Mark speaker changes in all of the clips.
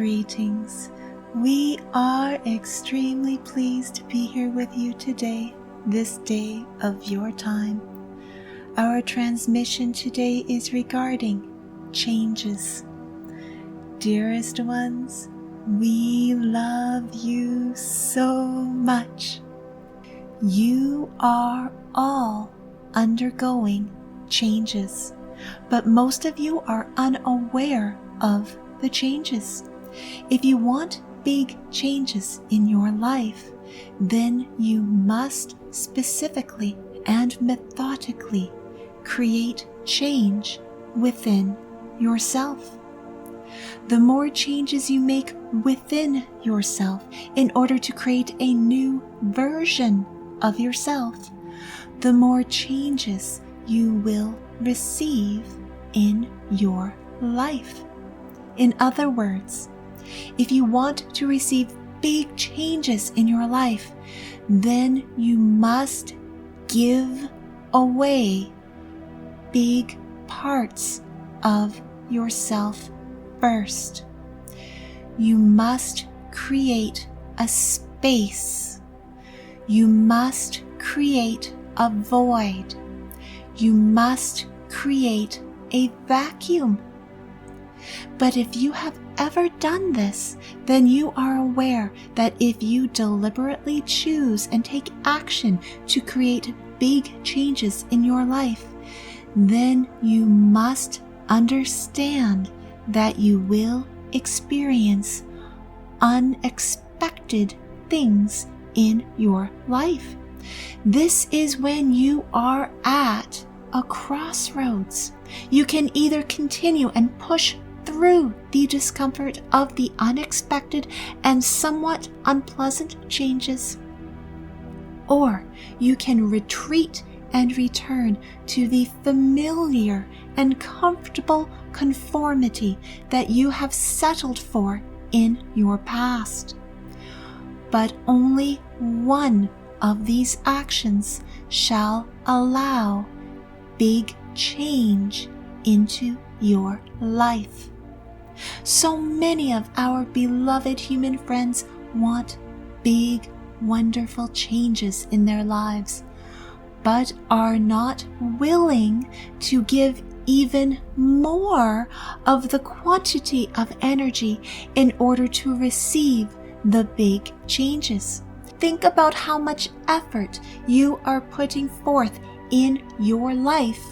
Speaker 1: Greetings. We are extremely pleased to be here with you today, this day of your time. Our transmission today is regarding changes. Dearest ones, we love you so much. You are all undergoing changes, but most of you are unaware of the changes. If you want big changes in your life, then you must specifically and methodically create change within yourself. The more changes you make within yourself in order to create a new version of yourself, the more changes you will receive in your life. In other words, if you want to receive big changes in your life, then you must give away big parts of yourself first. You must create a space. You must create a void. You must create a vacuum. But if you have ever done this, then you are aware that if you deliberately choose and take action to create big changes in your life, then you must understand that you will experience unexpected things in your life. This is when you are at a crossroads. You can either continue and push through the discomfort of the unexpected and somewhat unpleasant changes, or you can retreat and return to the familiar and comfortable conformity that you have settled for in your past. But only one of these actions shall allow big change into your life. So many of our beloved human friends want big, wonderful changes in their lives, but are not willing to give even more of the quantity of energy in order to receive the big changes. Think about how much effort you are putting forth in your life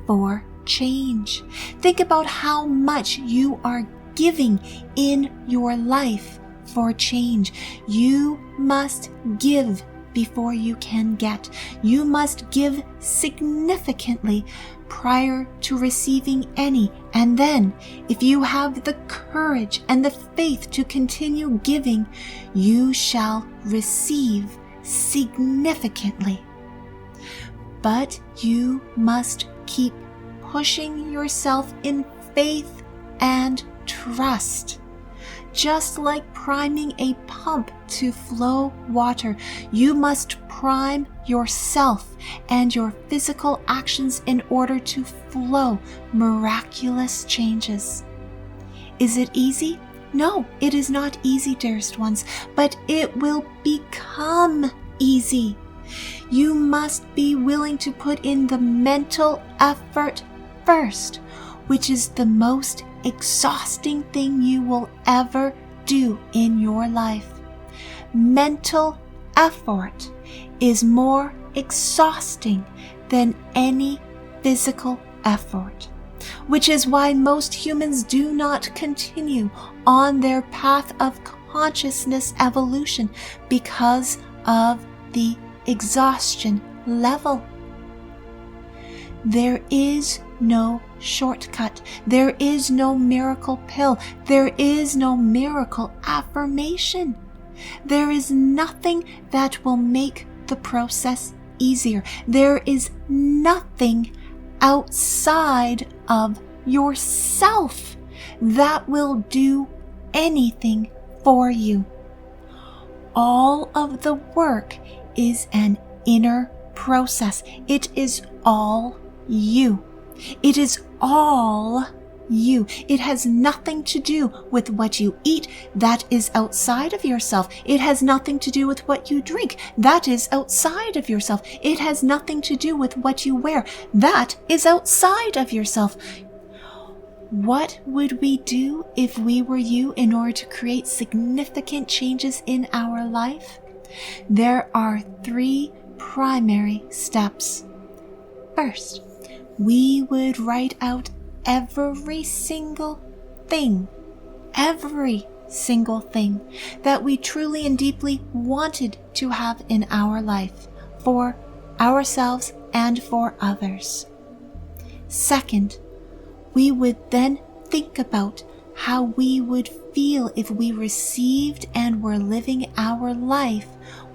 Speaker 1: for change. Think about how much you are giving in your life for change. You must give before you can get. You must give significantly prior to receiving any, and then, if you have the courage and the faith to continue giving, you shall receive significantly. But you must keep pushing yourself in faith and trust. Just like priming a pump to flow water, you must prime yourself and your physical actions in order to flow miraculous changes. Is it easy? No, it is not easy, dearest ones, but it will become easy. You must be willing to put in the mental effort first, which is the most exhausting thing you will ever do in your life. Mental effort is more exhausting than any physical effort, which is why most humans do not continue on their path of consciousness evolution, because of the exhaustion level. There is no shortcut. There is no miracle pill. There is no miracle affirmation. There is nothing that will make the process easier. There is nothing outside of yourself that will do anything for you. All of the work is an inner process. It is all you. It is all you. It has nothing to do with what you eat. That is outside of yourself. It has nothing to do with what you drink. That is outside of yourself. It has nothing to do with what you wear. That is outside of yourself. What would we do if we were you in order to create significant changes in our life? There are 3 primary steps. First, we would write out every single thing that we truly and deeply wanted to have in our life, for ourselves and for others. Second, we would then think about how we would feel if we received and were living our life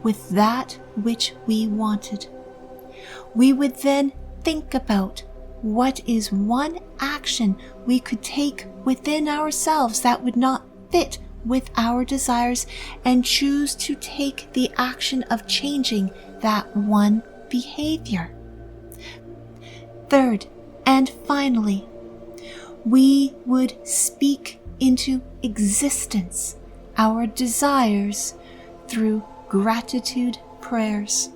Speaker 1: with that which we wanted. We would then think about what is one action we could take within ourselves that would not fit with our desires, and choose to take the action of changing that one behavior. Third, and finally, we would speak into existence our desires through gratitude prayers.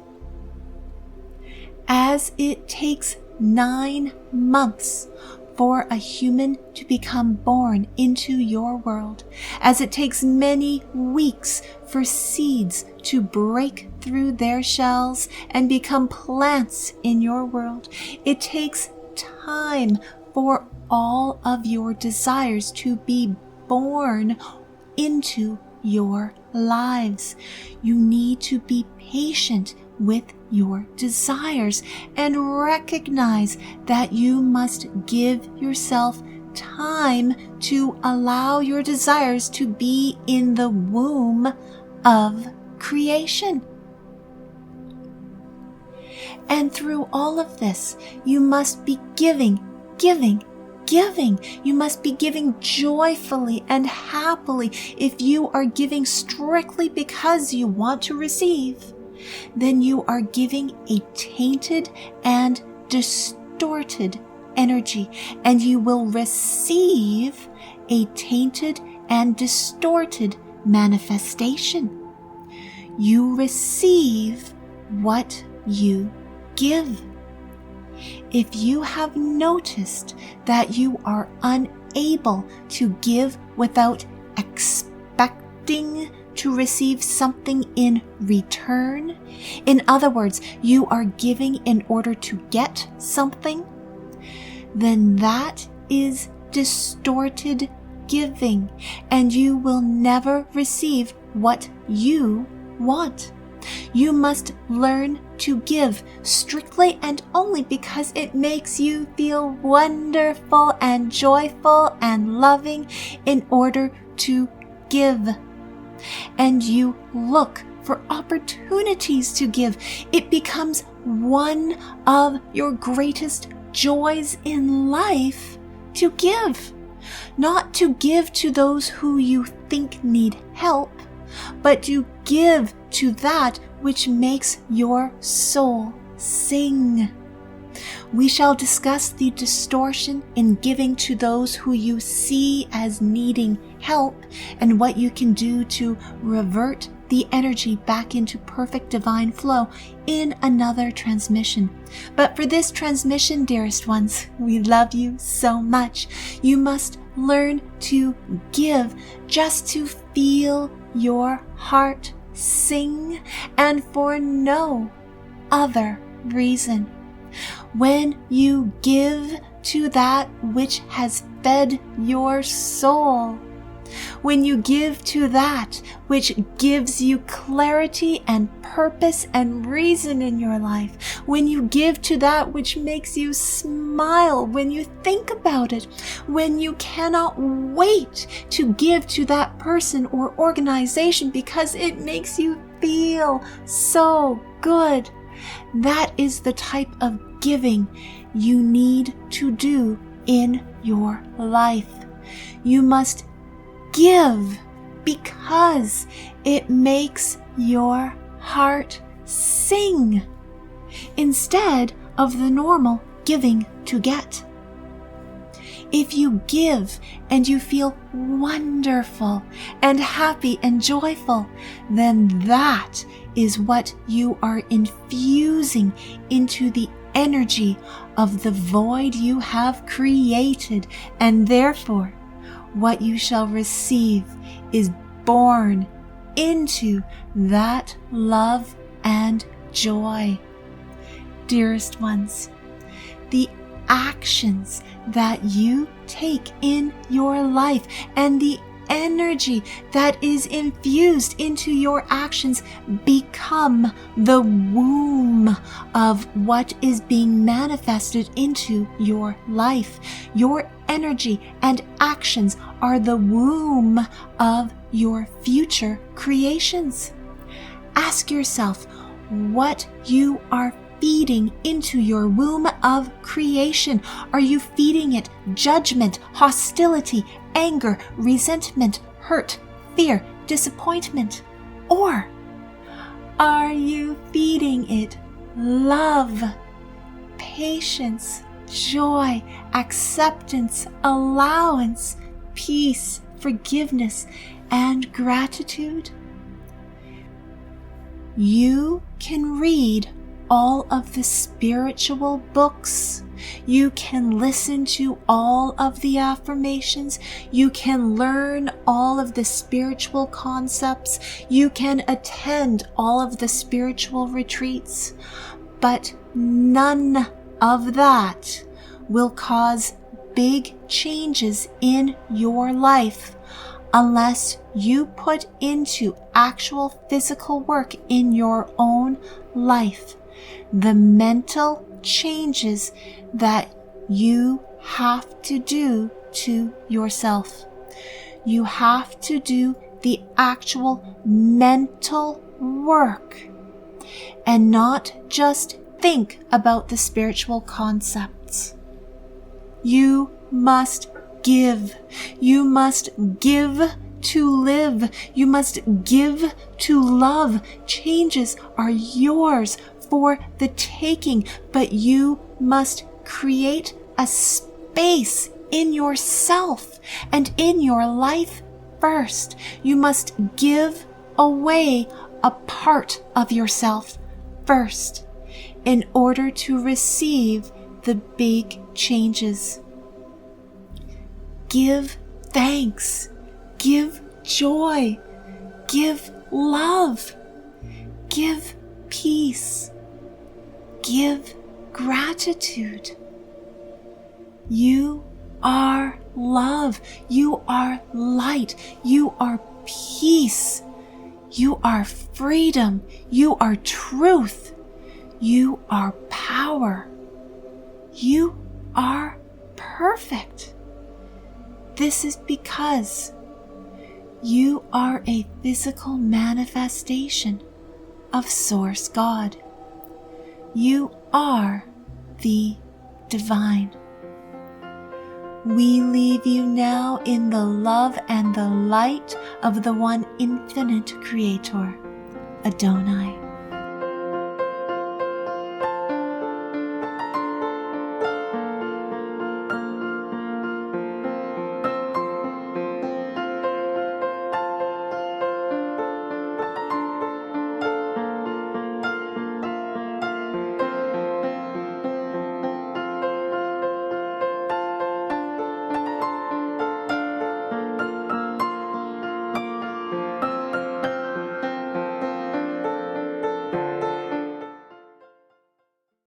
Speaker 1: As it takes 9 months for a human to become born into your world, as it takes many weeks for seeds to break through their shells and become plants in your world, it takes time for all of your desires to be born into your lives. You need to be patient with your desires and recognize that you must give yourself time to allow your desires to be in the womb of creation. And through all of this, you must be giving. You must be giving joyfully and happily. If you are giving strictly because you want to receive, then you are giving a tainted and distorted energy, and you will receive a tainted and distorted manifestation. You receive what you give. If you have noticed that you are unable to give without expecting to receive something in return, in other words, you are giving in order to get something, then that is distorted giving, and you will never receive what you want. You must learn to give strictly and only because it makes you feel wonderful and joyful and loving in order to give. And you look for opportunities to give. It becomes one of your greatest joys in life to give. Not to give to those who you think need help, but to give to that which makes your soul sing. We shall discuss the distortion in giving to those who you see as needing help, and what you can do to revert the energy back into perfect divine flow in another transmission. But for this transmission, dearest ones, we love you so much. You must learn to give just to feel your heart sing, and for no other reason. When you give to that which has fed your soul, when you give to that which gives you clarity and purpose and reason in your life, when you give to that which makes you smile when you think about it, when you cannot wait to give to that person or organization because it makes you feel so good, that is the type of giving you need to do in your life. You must give because it makes your heart sing, instead of the normal giving to get. If you give and you feel wonderful and happy and joyful, then that is what you are infusing into the energy of the void you have created, and therefore what you shall receive is born into that love and joy. Dearest ones, the actions that you take in your life and the energy that is infused into your actions become the womb of what is being manifested into your life. Your energy and actions are the womb of your future creations. Ask yourself what you are feeding into your womb of creation. Are you feeding it judgment, hostility, anger, resentment, hurt, fear, disappointment? Or are you feeding it love, patience, joy, acceptance, allowance, peace, forgiveness, and gratitude? You can read all of the spiritual books. You can listen to all of the affirmations. You can learn all of the spiritual concepts. You can attend all of the spiritual retreats. But none of that will cause big changes in your life unless you put into actual physical work in your own life. The mental changes that you have to do to yourself. You have to do the actual mental work and not just think about the spiritual concepts. You must give. You must give to live. You must give to love. Changes are yours for the taking, but you must create a space in yourself and in your life first. You must give away a part of yourself first in order to receive the big changes. Give thanks, give joy, give love, give peace, give gratitude. You are love. You are light. You are peace. You are freedom. You are truth. You are power. You are perfect. This is because you are a physical manifestation of Source God. You are the divine. We leave you now in the love and the light of the one infinite Creator, Adonai.